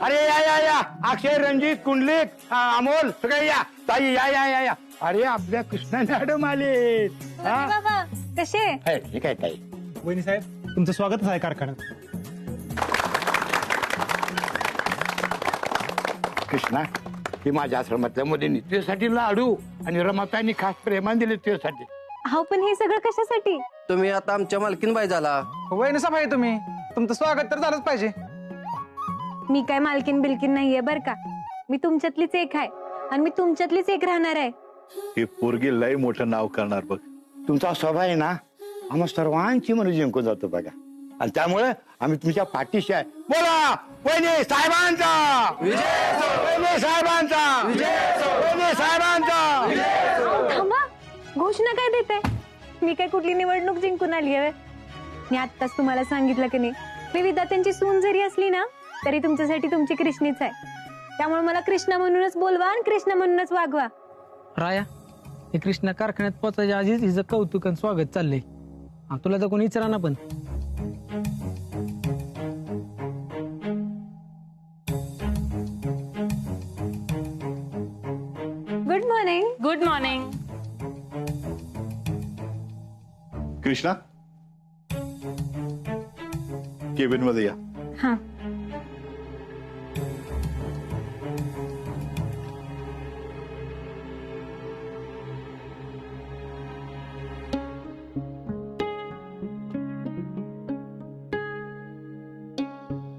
अरे या अक्षय, रणजित, कुंडलिक, अमोल, सगळे या. ताई या. अरे आपल्या कृष्णा मॅडम आले. बाबा कसे? ठीक आहे ताई. वहिनी साहेब तुमचं स्वागत आहे कारखान्यात. कृष्णा, ही माझ्या आश्रमातल्या मुलींनी तुझ्यासाठी लाडू आणि रमाताईंनी खास प्रेमान दिले तुझ्यासाठी. हो पण हे सगळं कशासाठी? तुम्ही आता आमच्या मालकीन बाई झाला. वहिनी साहेब आहे तुम्ही, तुमचं स्वागत तर झालंच पाहिजे. मी काय मालकीन बिलकीन नाहीये बर का. मी तुमच्यातलीच एक आहे आणि मी तुमच्यातलीच एक राहणार आहे. ही पोरगी लय मोठं नाव करणार बघ. तुमचा स्वभाव आहे ना, आम्हा सर्वांची मन जिंकून जातो बघा. आणि त्यामुळे आम्ही तुमच्या पाठीशी आहे. बोला वहिनी साहेबांचा वहिनी साहेबांचा वहिनी साहेबांचा. थांबा, घोषणा काय देते? मी काय कुठली निवडणूक जिंकून आली आहे? मी आत्ताच तुम्हाला सांगितलं की नाही, मी विधात्यांची सून जरी असली ना तरी तुमच्यासाठी तुमची कृष्णीच आहे. त्यामुळे मला कृष्णा म्हणूनच बोलवा आणि कृष्णा म्हणूनच वागवा. राया, हे कृष्णा कारखान्यात पोचायच्या आधीच हिचं कौतुक आणि स्वागत चाललंय. तुला तर कोणी विचारा ना पण. Good morning. Good morning. Krishna, cabin मध्ये या. हा.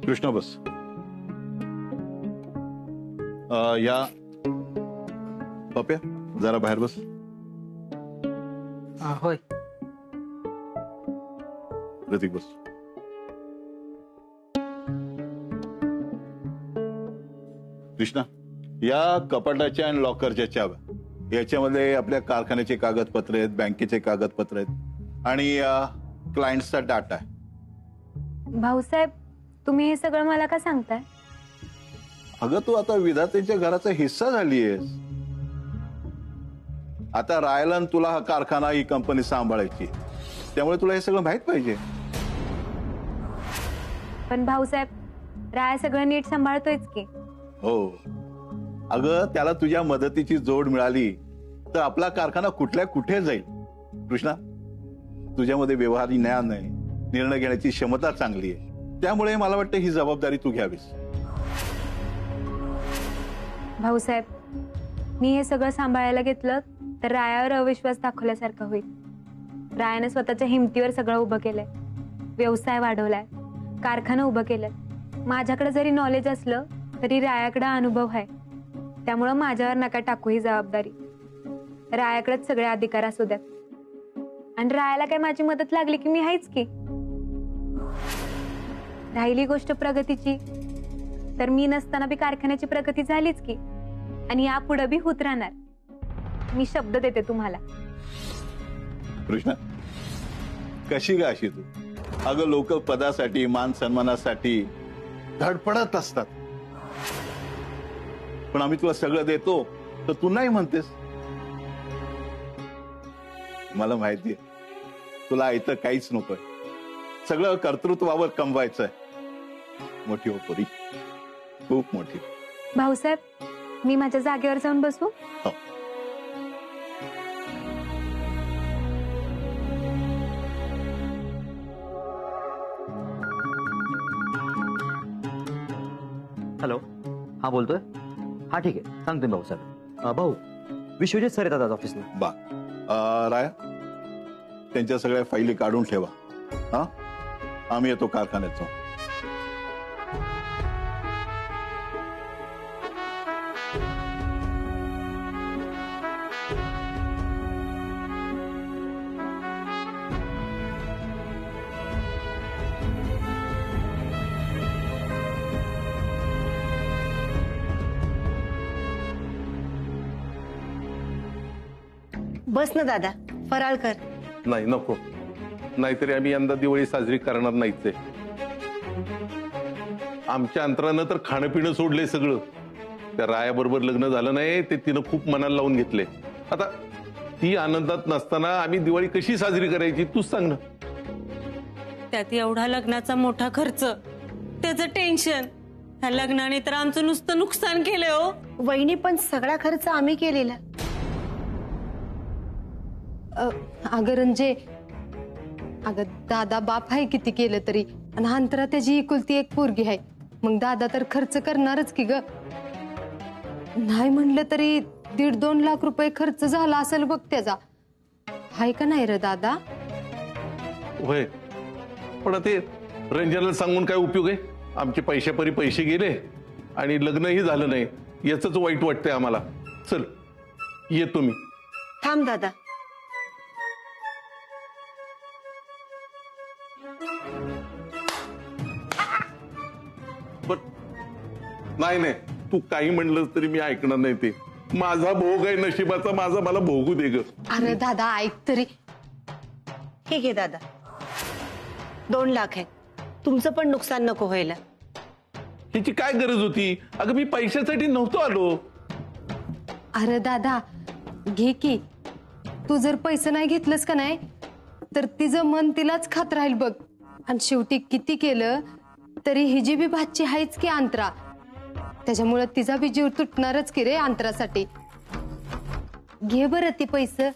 कृष्णा बस. या पप्या, जरा बाहेर बस. होय. प्रतीक बस. कृष्णा, या कपाटाच्या आणि लॉकरच्या चाव्या, याच्यामध्ये आपल्या कारखान्याचे कागदपत्र आहेत, बँकेचे कागदपत्र आहेत आणि क्लायंटचा डाटा आहे. भाऊसाहेब, तुम्ही हे सगळं मला का सांगताय? अगं तू आता विधात्याच्या घराचा हिस्सा झालीयस. आता रायला तुला हा कारखाना, ही कंपनी सांभाळायची, त्यामुळे तुला हे सगळं माहित पाहिजे. पण भाऊसाहेब, राय सगळं नीट सांभाळतोयच की. हो, अगं त्याला तुझ्या मदतीची जोड मिळाली तर आपला कारखाना कुठल्या कुठे जाईल. कृष्णा, तुझ्यामध्ये व्यवहारी ज्ञान आहे, निर्णय घेण्याची क्षमता चांगली आहे, त्यामुळे मला वाटतं ही जबाबदारी तू घ्यावीस. भाऊसाहेब, मी हे सगळं सांभाळायला घेतलं तर रायावर अविश्वास दाखवल्यासारखं होईल. रायाने स्वतःच्या हिमतीवर सगळं उभं केलंय, व्यवसाय वाढवलाय, कारखाना उभं केलंय. माझ्याकडे जरी नॉलेज असलं तरी रायाकडे अनुभव आहे. त्यामुळं माझ्यावर नका टाकू ही जबाबदारी. रायाकडेच सगळे अधिकार असू द्यात. आणि रायाला काय माझी मदत लागली की मी आहेच की. राहिली गोष्ट प्रगतीची, तर मी नसताना बी कारखान्याची प्रगती झालीच की, आणि यापुढे बी होत राहणार. मी शब्द देते तुम्हाला. कृष्णा, कशी का अशी तू? अगं लोक पदासाठी, मान सन्मानासाठी धडपडत असतात, पण आम्ही तुला सगळं देतो तर तू नाही म्हणतेस. मला माहितीये तुला इथं काहीच नकोय, सगळं कर्तृत्वावर कमवायचंय. मोठी हो पोरी, खूप मोठी. भाऊसाहेब, मी माझ्या जागेवर जाऊन बसू? हो. हॅलो, हा बोलतोय. हा ठीक आहे, सांगते भाऊसाहेब. भाऊ, विश्वजित सर येतात आज ऑफिसला. बा राया, त्यांच्या सगळ्या फाईली काढून ठेवा. हा, आम्ही येतो कारखान्यात जाऊ. बस ना दादा, फराळ कर. नाही नको, नाहीतरी आम्ही यंदा दिवाळी साजरी करणार नाहीच आहे. आमच्या अंतरानं तर खाणं पिणं सोडले सगळं. त्या रायाबरोबर लग्न झालं नाही ते तिनं खूप मनाला लावून घेतले. आता ती आनंदात नसताना आम्ही दिवाळी कशी साजरी करायची तूच सांग ना. त्यात एवढा लग्नाचा मोठा खर्च, त्याचं टेन्शन, ह्या लग्नाने तर आमचं नुसतं नुकसान केलंय हो. वहिनी पण सगळा खर्च आम्ही केलेला. अगं रंजे, अगं दादा बाप आहे किती केलं तरी, आणि अंतरा त्याची एकुलती एक पोरगी आहे, मग दादा तर खर्च करणारच की ग. नाही म्हणलं तरी 1.5-2 लाख रुपये खर्च झाला असेल बघ त्याचा. हाय का नाही रे दादा? होय, पण ते रंजनाला सांगून काय उपयोग आहे? आमचे पैशापरी पैसे गेले आणि लग्नही झालं नाही, याच वाईट वाटतंय आम्हाला. चल येतो मी. थांब दादा. पण नाही, तू काही म्हणलं तरी मी ऐकणार नाही. ते माझा भोग आहे नशिबाचा, माझा मला भोगू दे ग. अरे दादा ऐक तरी. हे घे दादा, 2 लाख आहे. तुमचं पण नुकसान नको व्हायला. ह्याची काय गरज होती? अगं मी पैशासाठी नव्हतो आलो. अरे दादा घे की. तू जर पैसे नाही घेतलंस का नाही तर तिचं मन तिलाच खात राहील बघ. आणि शेवटी किती केलं तरी हिजी बी भाची आहेच की अंतरा, त्याच्यामुळे तिचा बी जीव तुटणारच की रे अंतरासाठी. घे बरं ती पैसे.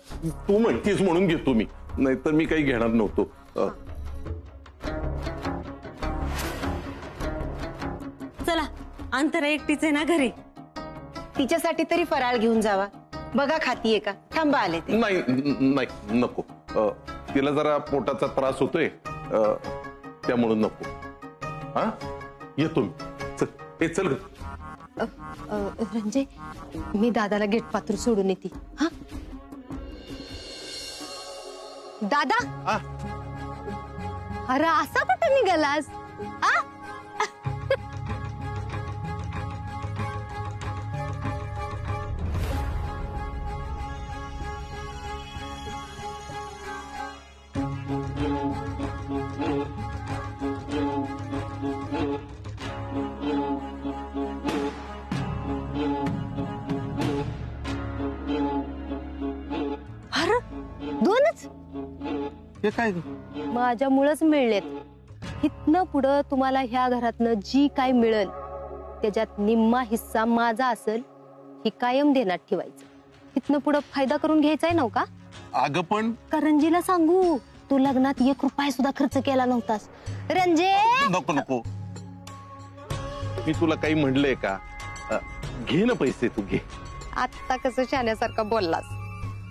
तू म्हणतीस म्हणून घेतो मी, नाहीतर मी काही घेणार नव्हतो. चला, अंतरा एकटीच आहे ना घरी. तिच्यासाठी तरी फराळ घेऊन जावा. बघा खातीये का. थांबा आले ते. नाही नको. तिला जरा पोटाचा त्रास होतोय, त्यामुळे नको. हा येतो मी. चल चल ग. रंजे, मी दादाला गेट पात्र सोडून येते. हा दादा. अरे असा कुठं निघालास? अरे 2च हे काय माझ्यामुळेच मिळलेत. इथनं पुढं तुम्हाला ह्या घरातनं जी काय मिळेल त्याच्यात निम्मा हिस्सा माझा असेल ही कायम देण्यात ठेवायचं. इथनं पुढं फायदा करून घ्यायचाय नव्ह का? अगं पण रंजीला सांगू, तू लग्नात 1 रुपया सुद्धा खर्च केला नव्हतास. रंजे नको. मी तुला काही म्हणलंय का? घे ना पैसे, तू घे. आत्ता कसं शाण्यासारखा बोललास.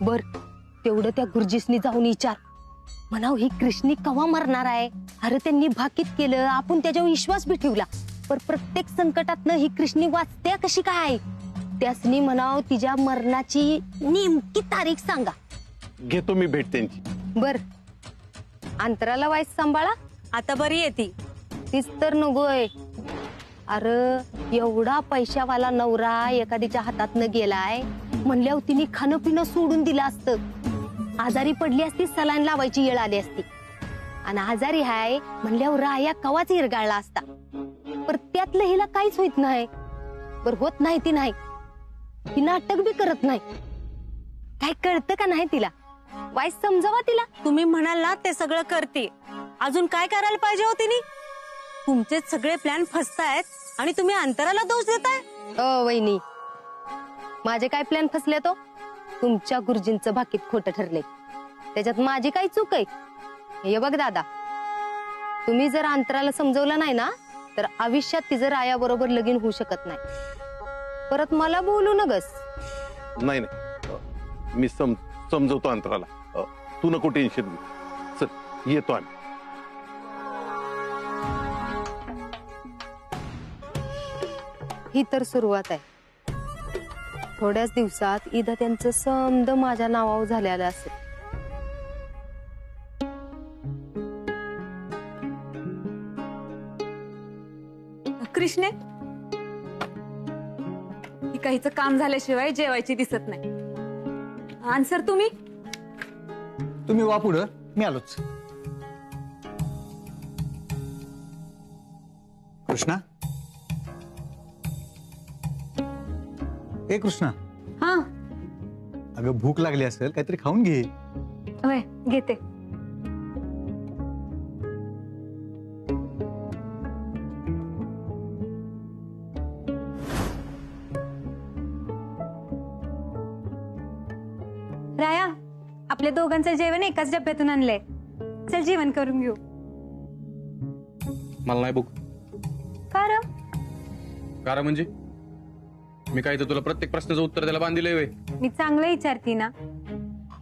बर तेवढं त्या गुरुजीसनी जाऊन विचार. म्हणाव ही कृष्णी कवा मरणार आहे. अरे त्यांनी भाकीत केलं, आपण त्याच्यावर विश्वास बी ठेवला, पण प्रत्येक संकटातनं ही कृष्णी वाचत्या कशी काय. त्यासनी म्हणाव तिच्या मरणाची नेमकी तारीख सांगा. घेतो मी भेट त्यांची. बर अंतराला वाईस सांभाळा. आता बरी येते. तीच तर नकोय. अरे एवढा पैशावाला नवरा एखाद्याच्या हातातनं गेलाय म्हणल्यावर तिने खाणं पिणं सोडून दिलं असतं. आजारी पडली असती, सलाईन लावायची वेळ आली असती. आणि आजारी हाय म्हणल्यावर राया कवाच इरगाळला असता. पर त्यातलं हिला काहीच होत नाही. बर होत नाही ती नाही, ही नाटक बी करत नाही. काय कळतं का नाही तिला? वाईस समजावा तिला. तुम्ही म्हणाल ना ते सगळं करते. अजून काय करायला पाहिजे हो तिने? तुमचे सगळे प्लॅन फसतायत आणि तुम्ही अंतराला दोष देताय. वहिनी, माझे काय प्लॅन फसले तो? तुमच्या गुरुजींचं भाकीत खोटं ठरले, त्याच्यात माझी काही चूक आहे? हे बघ दादा, तुम्ही जर अंतराला समजवलं नाही ना तर आयुष्यात तिचं राया बरोबर लगीन होऊ शकत नाही. परत मला बोलू नगस. नाही मी समजवतो अंतराला. तू नको टेन्शन घेऊ. चल येतो आम्ही. ही तर सुरुवात आहे. थोड्याच दिवसात इथं त्यांचं समद माझ्या नावावर झालेलं असेल. कृष्णे, ही काहीच काम झाल्याशिवाय जेवायची दिसत नाही. आन्सर तुम्ही वा पुढं, मी आलोच. कृष्णा, ए कृष्णा, हा अगं भूक लागली असेल काहीतरी खाऊन घे. होय घेते. राया, आपल्या दोघांचं जेवण एकाच डब्यातून आणलंय. चल जेवण करून घेऊ. मला नाही भूक. कारण म्हणजे मी काय तर तुला प्रत्येक प्रश्नाचं उत्तर द्यायला बांधिलंय व्हय? मी चांगलं विचारते ना.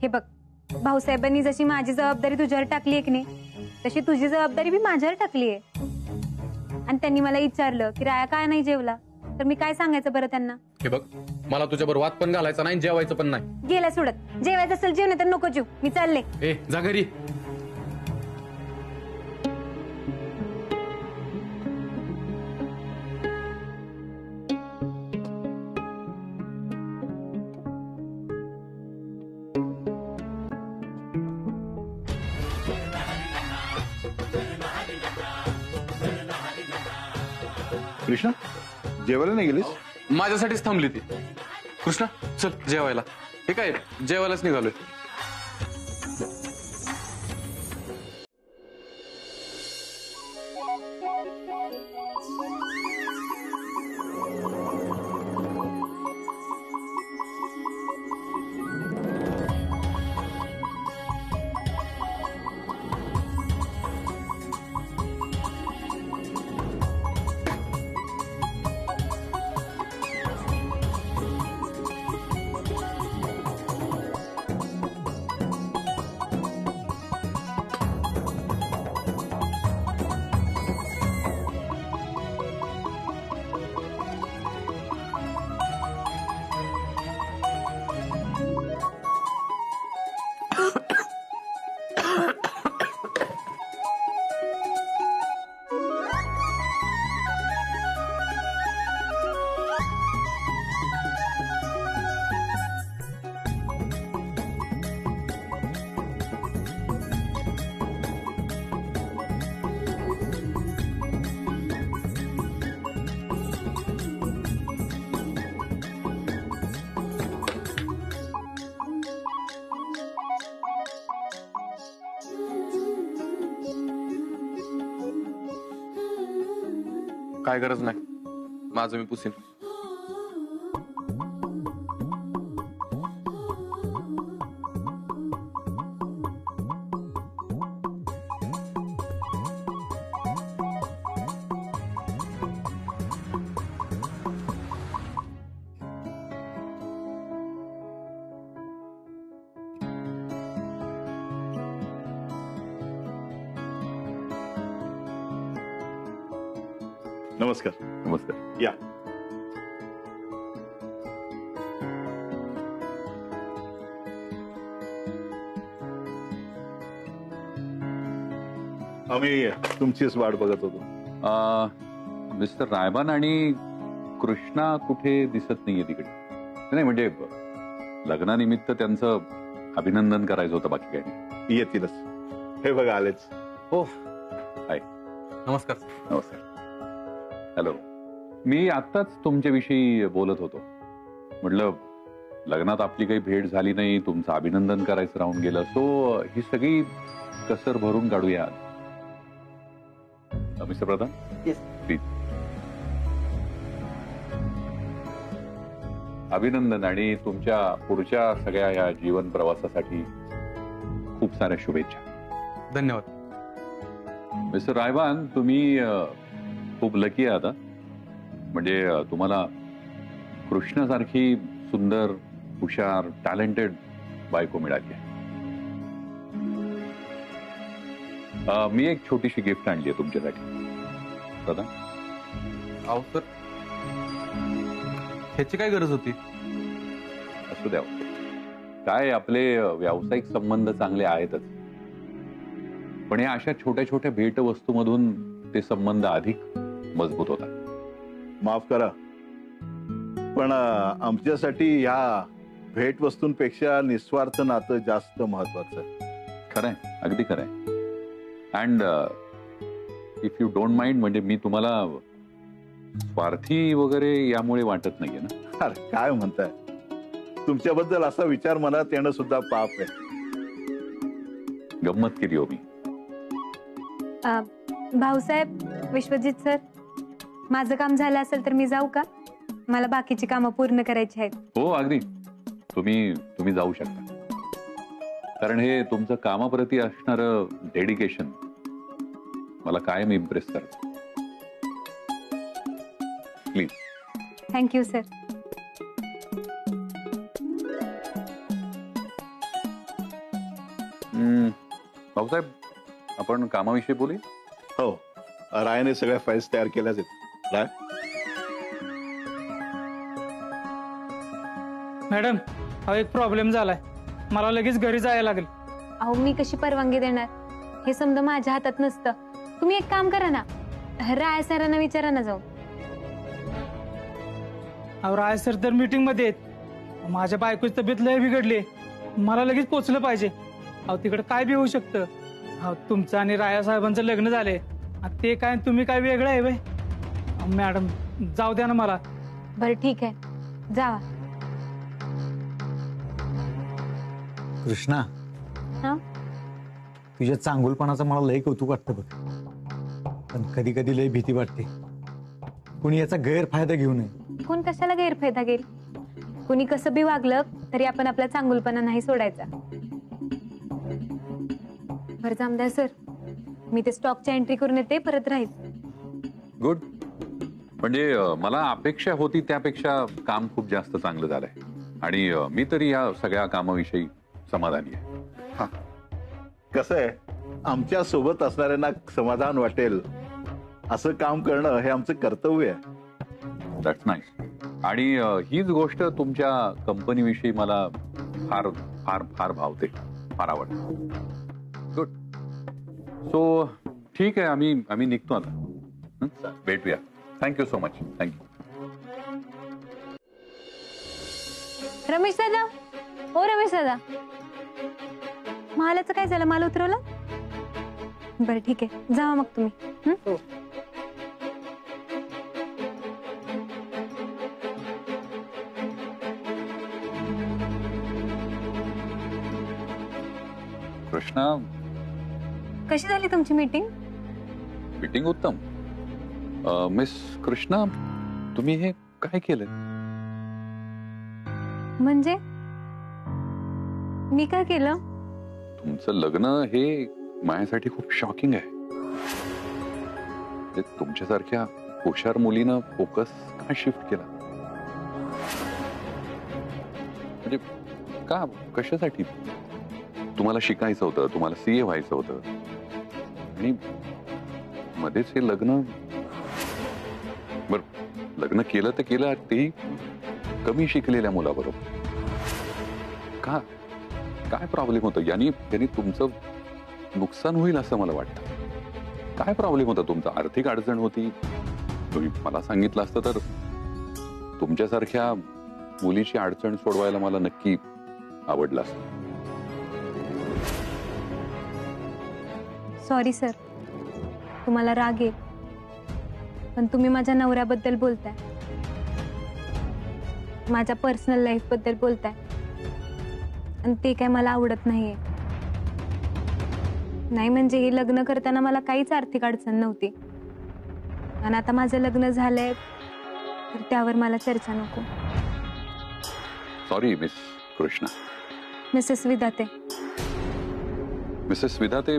हे बघ, भाऊसाहेबांनी जशी माझी जबाबदारी तुझ्यावर टाकली आहे की नाही, तशी तुझी जबाबदारी मी माझ्यावर टाकली आहे. आणि त्यांनी मला विचारलं की राया काय नाही जेवला, तर मी काय सांगायचं बरं त्यांना? हे बघ, मला तुझ्याबरोबर वाद पण घालायचा नाही, जेवायचं पण नाही. गेला सोडत. जेवायचं असेल जेव, नाही तर नको जेव. मी चालले. ए जा घरी. कृष्णा जेवायला नाही गेलीस? माझ्यासाठीच थांबली ती. कृष्णा चल जेवायला. हे काय जेवायलाच निघालोय. काय गरज नाही, माझं मी पुसीन. नमस्कार. नमस्कार. या. आम्ही तुमचीच वाट बघत होतो. मिस्टर रायबान आणि कृष्णा कुठे दिसत नाहीये तिकडे. नाही म्हणजे लग्नानिमित्त त्यांचं अभिनंदन करायचं होतं, बाकी काय नाही. येतीलच. हे बघा आलेच. हो हाय. नमस्कार. नमस्कार. हॅलो. मी आत्ताच तुमच्याविषयी बोलत होतो. म्हटलं लग्नात आपली काही भेट झाली नाही, तुमचं अभिनंदन करायचं राहून गेलं, सो ही सगळी कसर भरून काढूया. Mister Pradhan please. अभिनंदन आणि तुमच्या पुढच्या सगळ्या या जीवन प्रवासासाठी खूप साऱ्या शुभेच्छा. धन्यवाद. मिस्टर रायबान, तुम्ही खूप लकी आहे आता. म्हणजे तुम्हाला कृष्णासारखी सुंदर, हुशार, टॅलेंटेड बायको मिळाली आहे. मी एक छोटीशी गिफ्ट आणली आहे तुमच्यासाठी. दादा अहो सर, ह्याची काय गरज होती? असू द्या. काय आपले व्यावसायिक संबंध चांगले आहेतच, पण या अशा छोट्या छोट्या भेटवस्तूमधून ते संबंध अधिक मजबूत होतात. माफ करा, पण आमच्यासाठी ह्या भेटवस्तूंपेक्षा निस्वार्थ नातं जास्त महत्वाचं आहे. खरंय, अगदी खरंय. And if you don't mind, म्हणजे मी तुम्हाला स्वार्थी वगैरे यामुळे वाटत नाहीये ना? अरे काय म्हणताय, तुमच्याबद्दल असा विचार मनात येणं सुद्धा पाप आहे. गंमत केली हो मी. भाऊसाहेब, विश्वजित सर, माझं काम झालं असेल तर मी जाऊ का? मला बाकीची कामं पूर्ण करायची आहेत. हो अगदी, तुम्ही जाऊ शकता. कारण हे तुमचं कामाप्रती असणारं डेडिकेशन मला कायम इम्प्रेस करतं. प्लीज. Thank you sir. भाऊसाहेब, आपण कामाविषयी बोलूया. हो, रायाने सगळ्या फाईल्स तयार केल्याच आहेत. राय, मॅडम, हा एक प्रॉब्लेम झालाय. मला लगेच घरी जायला लागेल. अहो, मी कशी परवानगी देणार? हे समजा माझ्या हातात नसतं. तुम्ही एक काम करा ना, राय सरांना विचारा ना जाऊन. अहो, राय सर तर मीटिंग मध्ये आहेत. माझ्या बायकोची तब्येत लय बिघडली. मला लगेच पोचलं पाहिजे. अहो, तिकडे काय बी होऊ शकतं. अहो, तुमचं आणि राया साहेबांचं लग्न झाले, ते काय तुम्ही काय वेगळं आहे बाई. मॅडम, जाऊ द्या ना मला. बरं ठीक आहे, जावा. कृष्णा, हा? तुझ्या चांगुलपणाचं मला लय कौतुक वाटतं बघ. पण कधी कधी लय भीती वाटते. कुणी याचा गैरफायदा घेऊ नये. कोण कशाला गैरफायदा घेईल? कुणी कसं बी वागलं तरी आपण आपला चांगुलपणा नाही सोडायचा. बरं, जामदार सर, मी ते स्टॉकच्या एंट्री करून येते, परत राहील. गुड. म्हणजे मला अपेक्षा होती त्यापेक्षा काम खूप जास्त चांगलं झालंय. आणि मी तरी या सगळ्या कामाविषयी समाधानी आहे. कसं आहे, आमच्या सोबत असणाऱ्यांना समाधान वाटेल असं काम करणं हे आमचं कर्तव्य आहे. That's nice. आणि हीच गोष्ट तुमच्या कंपनीविषयी मला फार फार फार भावते, फार आवडते. गुड. सो ठीक आहे, आम्ही निघतो आता. भेटूया. Thank you so much. Thank you. Ramesh दादा, हो रमेश दादा, मालाचं काय झालं? माल उतरवलं? बरं ठीक आहे, जावा मग तुम्ही. कृष्णा, कशी झाली तुमची मीटिंग? मीटिंग उत्तम. मिस कृष्णा, तुम्ही हे काय केलं? म्हणजे मी काय केलं? तुमचं लग्न हे माझ्यासाठी खूप शॉकिंग आहे. तुमच्यासारख्या हुशार मुलीनं फोकस का शिफ्ट केला? म्हणजे का, कशासाठी? तुम्हाला शिकायचं होतं, तुम्हाला सीए व्हायचं होतं, आणि मध्येच हे लग्न. बरं, लग्न केलं तर केलं, तेही कमी शिकलेल्या मुलाबरोबर. का, काय प्रॉब्लेम होतं? यांनी तुमचं नुकसान होईल असं मला वाटतं. काय प्रॉब्लेम होता तुमचा? आर्थिक अडचण होती? तुम्ही मला सांगितलं असतं तर तुमच्यासारख्या मुलीची अडचण सोडवायला मला नक्की आवडलं असतं. सॉरी सर, तुम्हाला राग येईल, पण तुम्ही माझ्या नवऱ्याबद्दल बोलताय, माझ्या पर्सनल लाईफ बद्दल बोलताय, आणि ते काय मला आवडत नाहीये. नाही म्हणजे हे लग्न करताना मला काहीच आर्थिक अडचण नव्हती, आणि आता माझं लग्न झालंय तर त्यावर मला चर्चा नको. Sorry miss Krishna. मिसेस विधाते. मिसेस विधाते,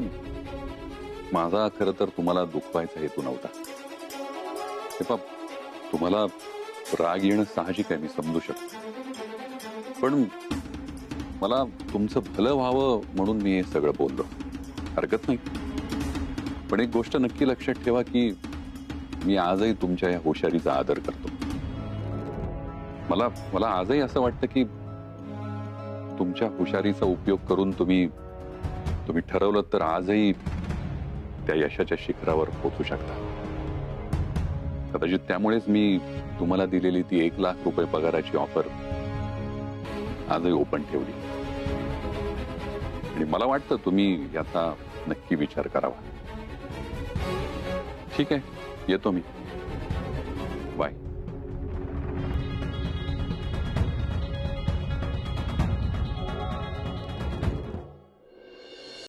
माझा खरं तर तुम्हाला दुखवायचा हेतू नव्हता. तुम्हाला राग येणं साहजिक आहे, मी समजू शकतो. पण मला तुमचं भलं व्हावं म्हणून मी हे सगळं बोललो. हरकत नाही. पण एक गोष्ट नक्की लक्षात ठेवा की मी आजही तुमच्या या हुशारीचा आदर करतो. मला आजही असं वाटतं की तुमच्या हुशारीचा उपयोग करून तुम्ही ठरवलं तर आजही त्या यशाच्या शिखरावर पोहोचू शकता. कदाचित त्यामुळेच मी तुम्हाला दिलेली ती 1 लाख रुपये पगाराची ऑफर आजही ओपन ठेवली. आणि मला वाटतं तुम्ही याचा नक्की विचार करावा. ठीक आहे, येतो मी.